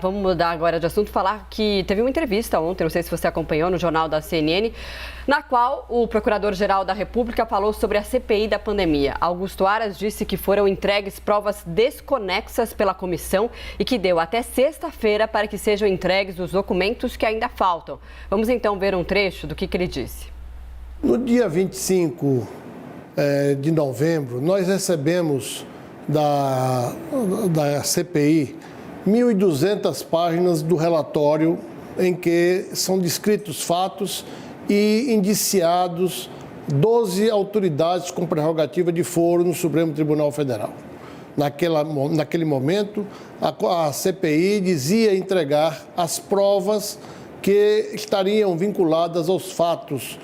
Vamos mudar agora de assunto, falar que teve uma entrevista ontem, não sei se você acompanhou, no jornal da CNN, na qual o Procurador-Geral da República falou sobre a CPI da pandemia. Augusto Aras disse que foram entregues provas desconexas pela comissão e que deu até sexta-feira para que sejam entregues os documentos que ainda faltam. Vamos então ver um trecho do que ele disse. No dia 25 de novembro, nós recebemos da CPI 1.200 páginas do relatório em que são descritos fatos e indiciados 12 autoridades com prerrogativa de foro no Supremo Tribunal Federal. Naquele momento, a CPI dizia entregar as provas que estariam vinculadas aos fatos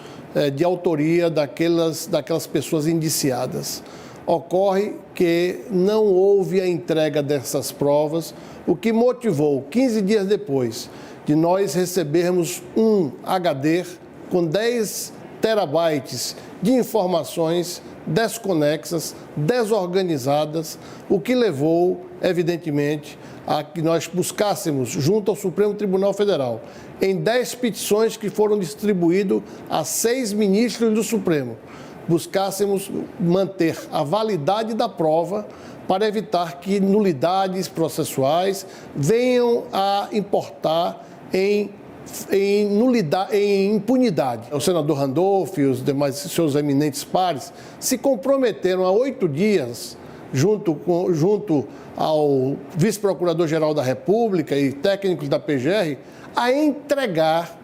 de autoria daquelas pessoas indiciadas. Ocorre que não houve a entrega dessas provas, o que motivou, 15 dias depois, de nós recebermos um HD com 10 terabytes de informações desconexas, desorganizadas, o que levou, evidentemente, a que nós buscássemos, junto ao Supremo Tribunal Federal, em 10 petições que foram distribuídas a 6 ministros do Supremo, buscássemos manter a validade da prova para evitar que nulidades processuais venham a importar em impunidade. O senador Randolph e os demais seus eminentes pares se comprometeram há 8 dias, junto ao vice-procurador-geral da República e técnicos da PGR, a entregar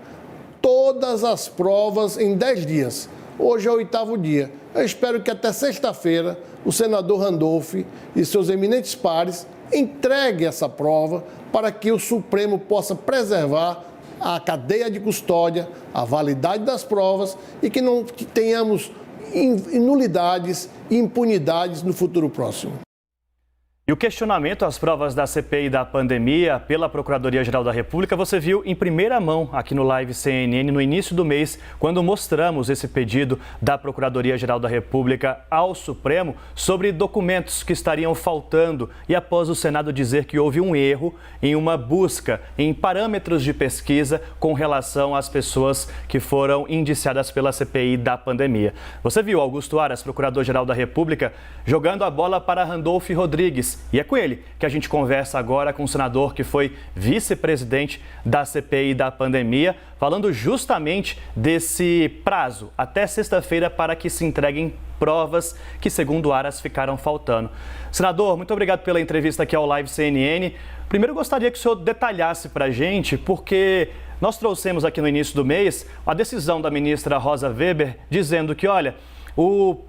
todas as provas em 10 dias. Hoje é o 8º dia. Eu espero que até sexta-feira o senador Randolph e seus eminentes pares entreguem essa prova para que o Supremo possa preservar a cadeia de custódia, a validade das provas e que não tenhamos nulidades e impunidades no futuro próximo. E o questionamento às provas da CPI da pandemia pela Procuradoria-Geral da República, você viu em primeira mão aqui no Live CNN no início do mês, quando mostramos esse pedido da Procuradoria-Geral da República ao Supremo sobre documentos que estariam faltando e após o Senado dizer que houve um erro em uma busca em parâmetros de pesquisa com relação às pessoas que foram indiciadas pela CPI da pandemia. Você viu Augusto Aras, Procurador-Geral da República, jogando a bola para Randolph Rodrigues. E é com ele que a gente conversa agora com o senador que foi vice-presidente da CPI da pandemia, falando justamente desse prazo até sexta-feira para que se entreguem provas que, segundo Aras, ficaram faltando. Senador, muito obrigado pela entrevista aqui ao Live CNN. Primeiro, gostaria que o senhor detalhasse para a gente, porque nós trouxemos aqui no início do mês a decisão da ministra Rosa Weber dizendo que, olha,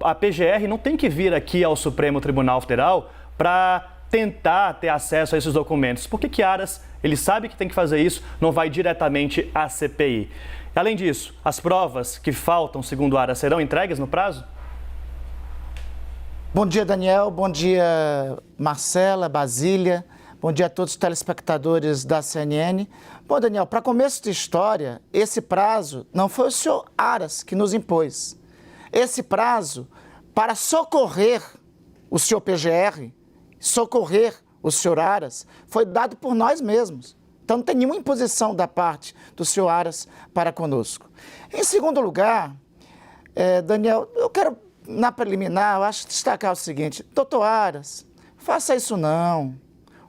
a PGR não tem que vir aqui ao Supremo Tribunal Federal para tentar ter acesso a esses documentos. Por que Aras, ele sabe que tem que fazer isso, não vai diretamente à CPI? Além disso, as provas que faltam, segundo Aras, serão entregues no prazo? Bom dia, Daniel. Bom dia, Marcela, Basília. Bom dia a todos os telespectadores da CNN. Bom, Daniel, para começo de história, esse prazo não foi o senhor Aras que nos impôs. Esse prazo, para socorrer o senhor PGR, socorrer o senhor Aras, foi dado por nós mesmos. Então não tem nenhuma imposição da parte do senhor Aras para conosco. Em segundo lugar, Daniel, eu quero, na preliminar, eu acho destacar o seguinte: doutor Aras, faça isso não.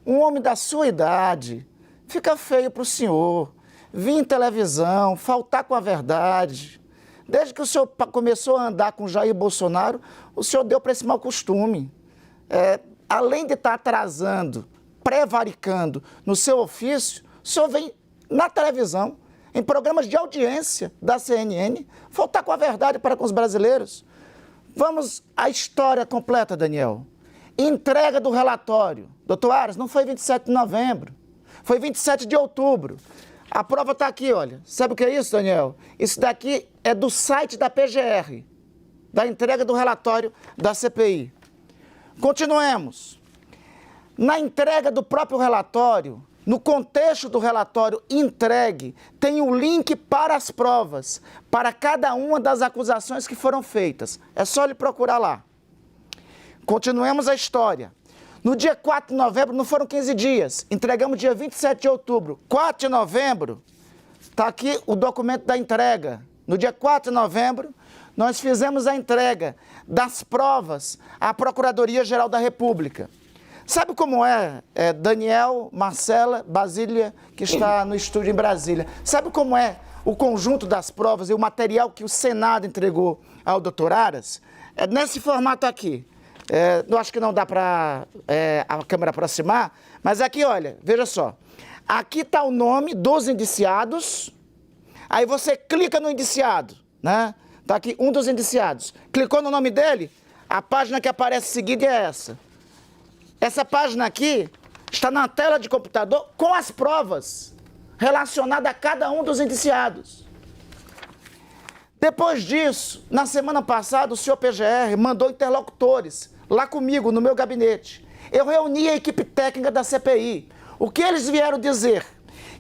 Um homem da sua idade, fica feio para o senhor vir em televisão, faltar com a verdade. Desde que o senhor começou a andar com Jair Bolsonaro, o senhor deu para esse mau costume. Além de estar atrasando, prevaricando no seu ofício, o senhor vem na televisão, em programas de audiência da CNN, faltar com a verdade para com os brasileiros. Vamos à história completa, Daniel. Entrega do relatório. Doutor Aras, não foi 27 de novembro, foi 27 de outubro. A prova está aqui, olha. Sabe o que é isso, Daniel? Isso daqui é do site da PGR, da entrega do relatório da CPI. Continuemos. Na entrega do próprio relatório, no contexto do relatório entregue, tem um link para as provas, para cada uma das acusações que foram feitas. É só ele procurar lá. Continuemos a história. No dia 4 de novembro, não foram 15 dias, entregamos dia 27 de outubro. 4 de novembro, está aqui o documento da entrega. No dia 4 de novembro, nós fizemos a entrega das provas à Procuradoria-Geral da República. Sabe como é, Daniel, Marcela, Basília, que está no estúdio em Brasília? Sabe como é o conjunto das provas e o material que o Senado entregou ao doutor Aras? É nesse formato aqui. Eu acho que não dá para a câmera aproximar, mas aqui, olha, veja só. Aqui está o nome dos indiciados, aí você clica no indiciado, né? Está aqui um dos indiciados. Clicou no nome dele, a página que aparece seguida é essa. Essa página aqui está na tela de computador com as provas relacionadas a cada um dos indiciados. Depois disso, na semana passada, o senhor PGR mandou interlocutores lá comigo, no meu gabinete. Eu reuni a equipe técnica da CPI. O que eles vieram dizer?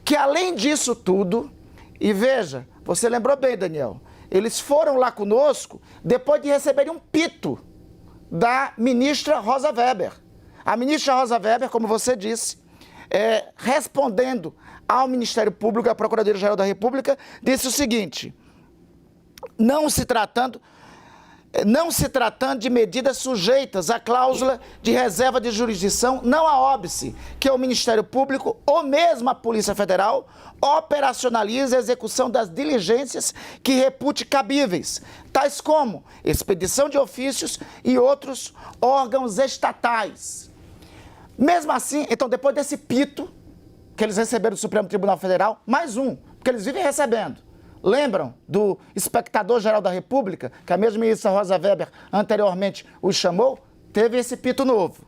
Que além disso tudo, e veja, você lembrou bem, Daniel, eles foram lá conosco depois de receberem um pito da ministra Rosa Weber. A ministra Rosa Weber, como você disse, respondendo ao Ministério Público, à Procuradoria-Geral da República, disse o seguinte: não se tratando de medidas sujeitas à cláusula de reserva de jurisdição, não a óbice, que o Ministério Público ou mesmo a Polícia Federal operacionaliza a execução das diligências que repute cabíveis, tais como expedição de ofícios e outros órgãos estatais. Mesmo assim, então, depois desse pito que eles receberam do Supremo Tribunal Federal, mais um, porque eles vivem recebendo. Lembram do Inspetor-Geral da República, que a mesma ministra Rosa Weber anteriormente os chamou? Teve esse pito novo.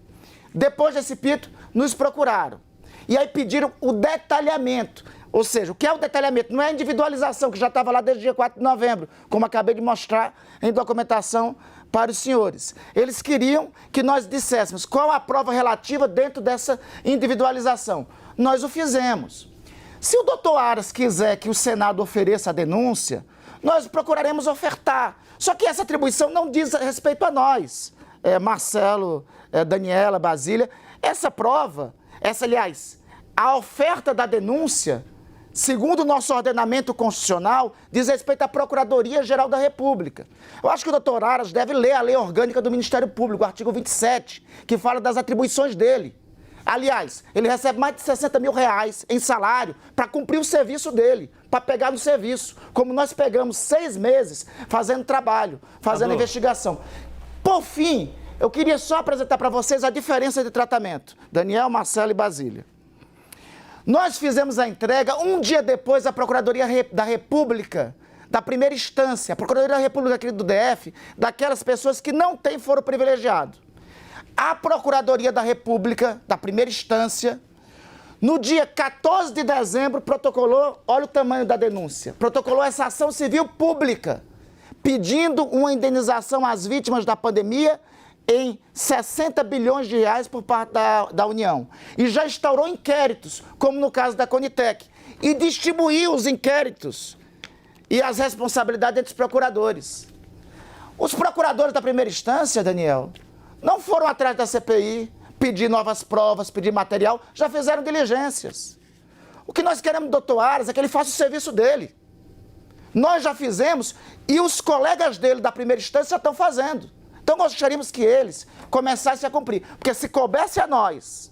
Depois desse pito, nos procuraram. E aí pediram o detalhamento. Ou seja, o que é o detalhamento? Não é a individualização, que já estava lá desde o dia 4 de novembro, como acabei de mostrar em documentação para os senhores. Eles queriam que nós disséssemos qual a prova relativa dentro dessa individualização. Nós o fizemos. Se o doutor Aras quiser que o Senado ofereça a denúncia, nós procuraremos ofertar. Só que essa atribuição não diz respeito a nós, Marcelo, Daniela, Basília. Essa prova, a oferta da denúncia, segundo o nosso ordenamento constitucional, diz respeito à Procuradoria-Geral da República. Eu acho que o doutor Aras deve ler a Lei Orgânica do Ministério Público, o artigo 27, que fala das atribuições dele. Aliás, ele recebe mais de 60 mil reais em salário para cumprir o serviço dele, para pegar no serviço, como nós pegamos 6 meses fazendo trabalho, fazendo investigação. Por fim, eu queria só apresentar para vocês a diferença de tratamento. Daniel, Marcelo e Basília. Nós fizemos a entrega um dia depois da Procuradoria da República, da primeira instância, a Procuradoria da República aqui do DF, daquelas pessoas que não têm foro privilegiado. A Procuradoria da República, da primeira instância, no dia 14 de dezembro, protocolou, olha o tamanho da denúncia, protocolou essa ação civil pública, pedindo uma indenização às vítimas da pandemia em 60 bilhões de reais por parte da União. E já instaurou inquéritos, como no caso da Conitec, e distribuiu os inquéritos e as responsabilidades entre os procuradores. Os procuradores da primeira instância, Daniel, não foram atrás da CPI, pedir novas provas, pedir material, já fizeram diligências. O que nós queremos do doutor Aras é que ele faça o serviço dele. Nós já fizemos e os colegas dele da primeira instância já estão fazendo. Então gostaríamos que eles começassem a cumprir. Porque se coubesse a nós,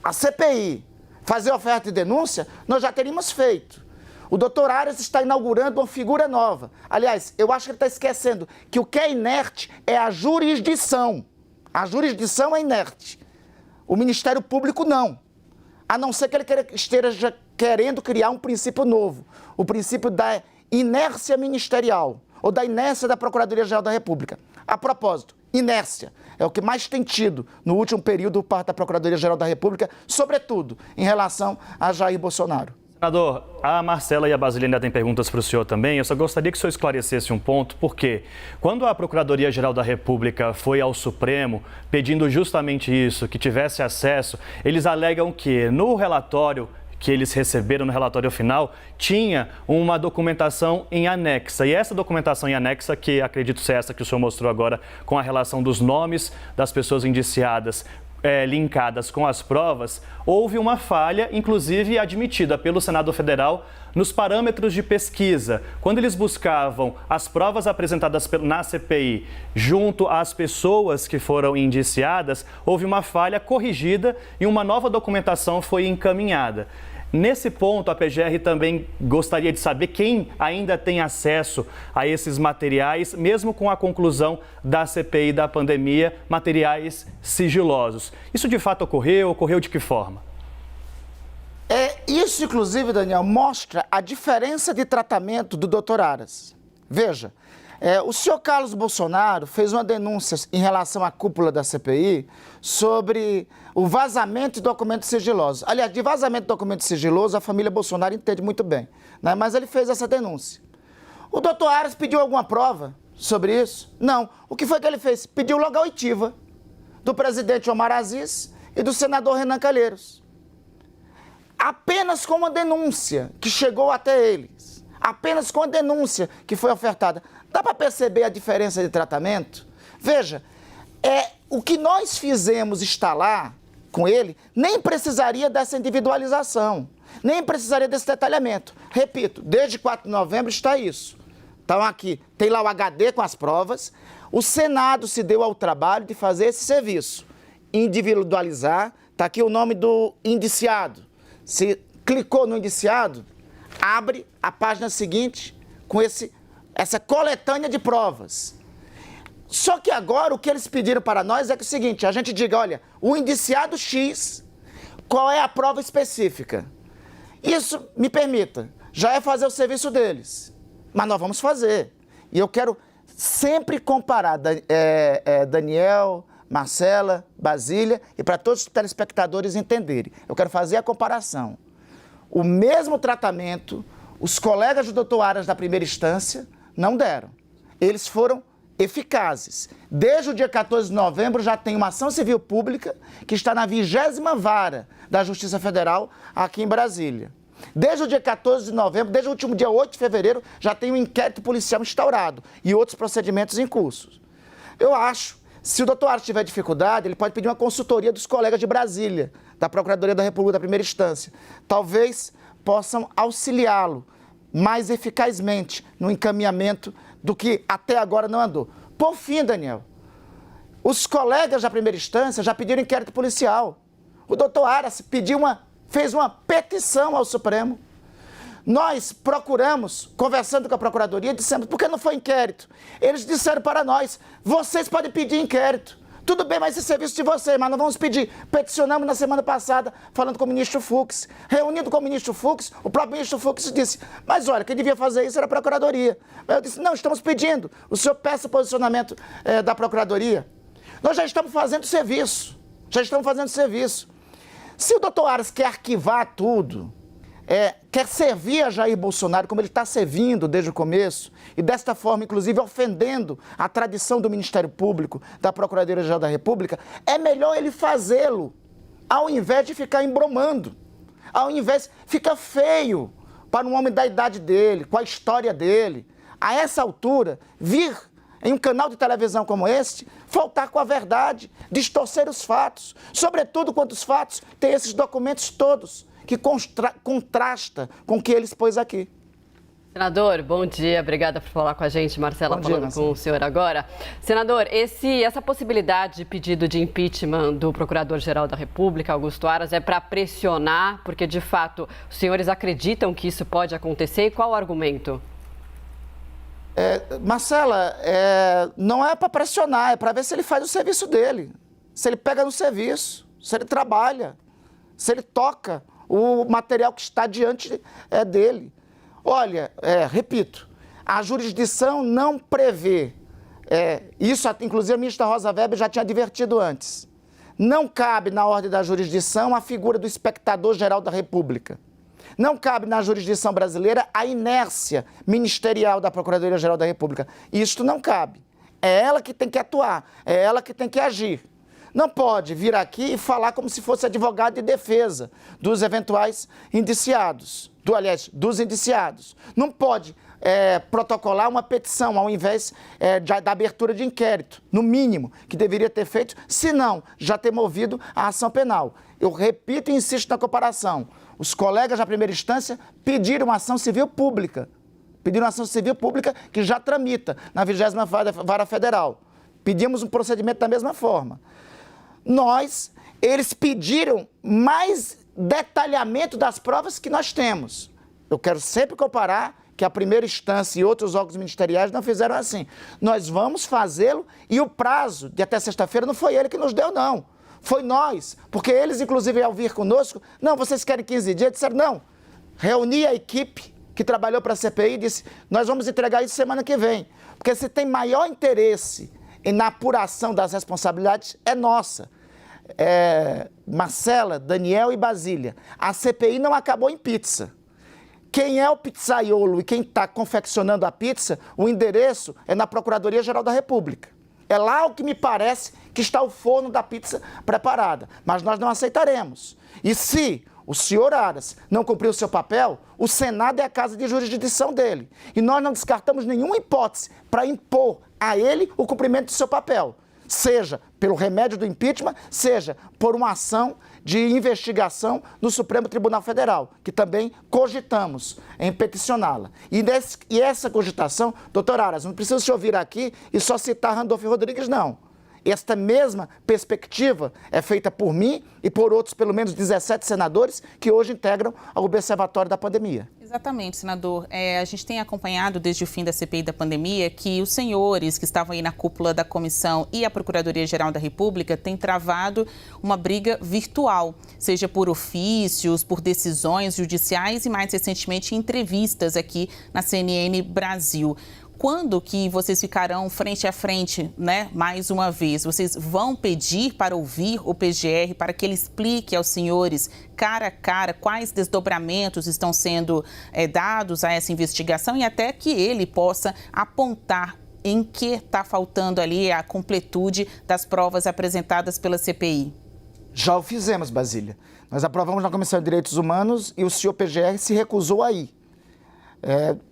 a CPI, fazer oferta e denúncia, nós já teríamos feito. O doutor Aras está inaugurando uma figura nova. Aliás, eu acho que ele está esquecendo que o que é inerte é a jurisdição. A jurisdição é inerte. O Ministério Público não. A não ser que ele esteja querendo criar um princípio novo. O princípio da inércia ministerial ou da inércia da Procuradoria-Geral da República. A propósito, inércia é o que mais tem tido no último período por parte da Procuradoria-Geral da República, sobretudo em relação a Jair Bolsonaro. Senador, a Marcela e a Basília ainda têm perguntas para o senhor também. Eu só gostaria que o senhor esclarecesse um ponto, porque quando a Procuradoria-Geral da República foi ao Supremo pedindo justamente isso, que tivesse acesso, eles alegam que no relatório que eles receberam, no relatório final, tinha uma documentação em anexa. E essa documentação em anexa, que acredito ser essa que o senhor mostrou agora, com a relação dos nomes das pessoas indiciadas, linkadas com as provas, houve uma falha, inclusive admitida pelo Senado Federal, nos parâmetros de pesquisa. Quando eles buscavam as provas apresentadas na CPI junto às pessoas que foram indiciadas, houve uma falha corrigida e uma nova documentação foi encaminhada. Nesse ponto, a PGR também gostaria de saber quem ainda tem acesso a esses materiais, mesmo com a conclusão da CPI da pandemia, materiais sigilosos. Isso de fato ocorreu? Ocorreu de que forma? Isso, inclusive, Daniel, mostra a diferença de tratamento do Dr. Aras. Veja, o senhor Carlos Bolsonaro fez uma denúncia em relação à cúpula da CPI sobre o vazamento de documentos sigilosos. Aliás, de vazamento de documentos sigilosos, a família Bolsonaro entende muito bem, né? Mas ele fez essa denúncia. O Dr. Aras pediu alguma prova sobre isso? Não. O que foi que ele fez? Pediu logo a oitiva do presidente Omar Aziz e do senador Renan Calheiros. Apenas com uma denúncia que chegou até eles, apenas com a denúncia que foi ofertada. Dá para perceber a diferença de tratamento? Veja, o que nós fizemos instalar com ele nem precisaria dessa individualização, nem precisaria desse detalhamento. Repito, desde 4 de novembro está isso. Então aqui, tem lá o HD com as provas, o Senado se deu ao trabalho de fazer esse serviço, individualizar, está aqui o nome do indiciado. Se clicou no indiciado, abre a página seguinte com essa coletânea de provas. Só que agora o que eles pediram para nós é que o seguinte, a gente diga, olha, o indiciado X, qual é a prova específica? Isso, me permita, já é fazer o serviço deles, mas nós vamos fazer. E eu quero sempre comparar Daniel, Marcela, Basília, e para todos os telespectadores entenderem. Eu quero fazer a comparação. O mesmo tratamento, os colegas do Dr. Aras da primeira instância não deram. Eles foram eficazes. Desde o dia 14 de novembro já tem uma ação civil pública que está na 20ª Vara da Justiça Federal aqui em Brasília. Desde o dia 14 de novembro, desde o último dia 8 de fevereiro, já tem um inquérito policial instaurado e outros procedimentos em curso. Eu acho, se o doutor Aras tiver dificuldade, ele pode pedir uma consultoria dos colegas de Brasília, da Procuradoria da República da primeira instância. Talvez possam auxiliá-lo mais eficazmente no encaminhamento do que até agora não andou. Por fim, Daniel, os colegas da primeira instância já pediram inquérito policial. O doutor Aras fez uma petição ao Supremo. Nós procuramos, conversando com a Procuradoria, dissemos, por que não foi inquérito? Eles disseram para nós, vocês podem pedir inquérito. Tudo bem, mas esse serviço de vocês, mas nós vamos pedir. Peticionamos na semana passada, falando com o ministro Fux. Reunindo com o ministro Fux, o próprio ministro Fux disse, mas olha, quem devia fazer isso era a Procuradoria. Mas eu disse, não, estamos pedindo. O senhor peça posicionamento da Procuradoria. Nós já estamos fazendo serviço. Se o doutor Aras quer arquivar tudo, quer servir a Jair Bolsonaro como ele está servindo desde o começo, e desta forma, inclusive, ofendendo a tradição do Ministério Público, da Procuradoria-Geral da República, é melhor ele fazê-lo, ao invés de ficar embromando, ao invés, fica feio para um homem da idade dele, com a história dele, a essa altura, vir em um canal de televisão como este, faltar com a verdade, distorcer os fatos, sobretudo quando os fatos têm esses documentos todos, que contrasta com o que ele expôs aqui. Senador, bom dia. Obrigada por falar com a gente. Marcela falando com o senhor agora. Senador, essa possibilidade de pedido de impeachment do Procurador-Geral da República, Augusto Aras, é para pressionar, porque, de fato, os senhores acreditam que isso pode acontecer? E qual o argumento? Marcela, não é para pressionar, é para ver se ele faz o serviço dele. Se ele pega no serviço, se ele trabalha, se ele toca o material que está diante dele. Olha, repito, a jurisdição não prevê, isso inclusive a ministra Rosa Weber já tinha advertido antes, não cabe na ordem da jurisdição a figura do espectador-geral da República. Não cabe na jurisdição brasileira a inércia ministerial da Procuradoria-Geral da República. Isto não cabe. É ela que tem que atuar, é ela que tem que agir. Não pode vir aqui e falar como se fosse advogado de defesa dos eventuais indiciados, dos indiciados. Não pode protocolar uma petição, ao invés da abertura de inquérito, no mínimo, que deveria ter feito, se não, já ter movido a ação penal. Eu repito e insisto na comparação. Os colegas da primeira instância pediram uma ação civil pública. Pediram uma ação civil pública que já tramita na 20ª Vara Federal. Pedimos um procedimento da mesma forma. Eles pediram mais detalhamento das provas que nós temos. Eu quero sempre comparar que a primeira instância e outros órgãos ministeriais não fizeram assim. Nós vamos fazê-lo e o prazo de até sexta-feira não foi ele que nos deu, não. Foi nós, porque eles, inclusive, ao vir conosco, não, vocês querem 15 dias? Disseram, não. Reuni a equipe que trabalhou para a CPI e disse, nós vamos entregar isso semana que vem. Porque se tem maior interesse na apuração das responsabilidades, é nossa. Marcela, Daniel e Basília. A CPI não acabou em pizza. Quem é o pizzaiolo e quem está confeccionando a pizza, o endereço é na Procuradoria-Geral da República. É lá o que me parece que está o forno da pizza preparada. Mas nós não aceitaremos. E se o senhor Aras não cumpriu o seu papel, o Senado é a casa de jurisdição dele. E nós não descartamos nenhuma hipótese para impor a ele o cumprimento do seu papel. Seja pelo remédio do impeachment, seja por uma ação de investigação no Supremo Tribunal Federal, que também cogitamos em peticioná-la. E essa cogitação, doutor Aras, não precisa se ouvir aqui e só citar Randolfo Rodrigues, não. Esta mesma perspectiva é feita por mim e por outros, pelo menos 17 senadores, que hoje integram o Observatório da Pandemia. Exatamente, senador. A gente tem acompanhado desde o fim da CPI da pandemia que os senhores que estavam aí na cúpula da comissão e a Procuradoria-Geral da República têm travado uma briga virtual, seja por ofícios, por decisões judiciais e, mais recentemente, entrevistas aqui na CNN Brasil. Quando que vocês ficarão frente a frente, né, mais uma vez? Vocês vão pedir para ouvir o PGR, para que ele explique aos senhores, cara a cara, quais desdobramentos estão sendo dados a essa investigação e até que ele possa apontar em que está faltando ali a completude das provas apresentadas pela CPI? Já o fizemos, Basília. Nós aprovamos na Comissão de Direitos Humanos e o senhor PGR se recusou a ir.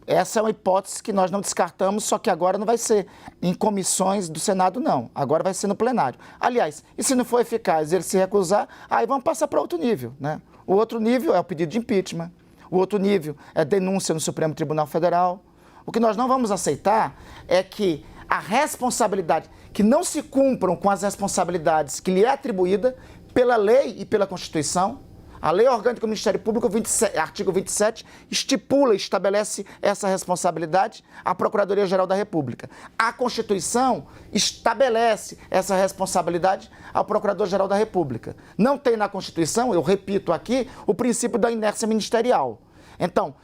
Essa é uma hipótese que nós não descartamos, só que agora não vai ser em comissões do Senado, não. Agora vai ser no plenário. Aliás, e se não for eficaz ele se recusar, aí vamos passar para outro nível, né? O outro nível é o pedido de impeachment. O outro nível é denúncia no Supremo Tribunal Federal. O que nós não vamos aceitar é que a responsabilidade, que não se cumpram com as responsabilidades que lhe é atribuída pela lei e pela Constituição. A Lei Orgânica do Ministério Público, artigo 27, estipula e estabelece essa responsabilidade à Procuradoria-Geral da República. A Constituição estabelece essa responsabilidade ao Procurador-Geral da República. Não tem na Constituição, eu repito aqui, o princípio da inércia ministerial. Então,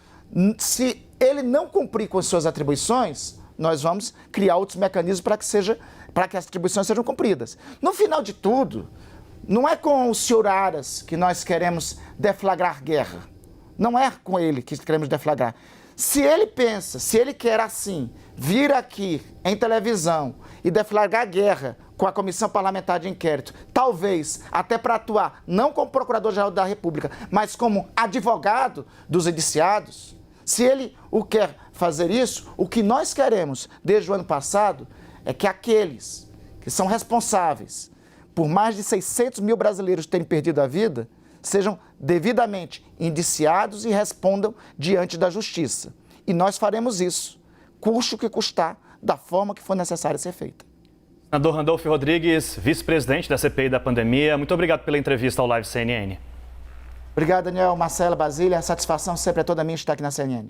se ele não cumprir com as suas atribuições, nós vamos criar outros mecanismos para que as atribuições sejam cumpridas. No final de tudo, não é com o senhor Aras que nós queremos deflagrar guerra. Não é com ele que queremos deflagrar. Se ele pensa, se ele quer assim, vir aqui em televisão e deflagrar guerra com a Comissão Parlamentar de Inquérito, talvez até para atuar não como Procurador-Geral da República, mas como advogado dos indiciados, se ele quer fazer isso, o que nós queremos desde o ano passado é que aqueles que são responsáveis por mais de 600 mil brasileiros terem perdido a vida, sejam devidamente indiciados e respondam diante da justiça. E nós faremos isso, custe o que custar, da forma que for necessário ser feita. Senador Randolfo Rodrigues, vice-presidente da CPI da pandemia, muito obrigado pela entrevista ao Live CNN. Obrigado, Daniel, Marcela, Basília. A satisfação sempre é toda minha estar aqui na CNN.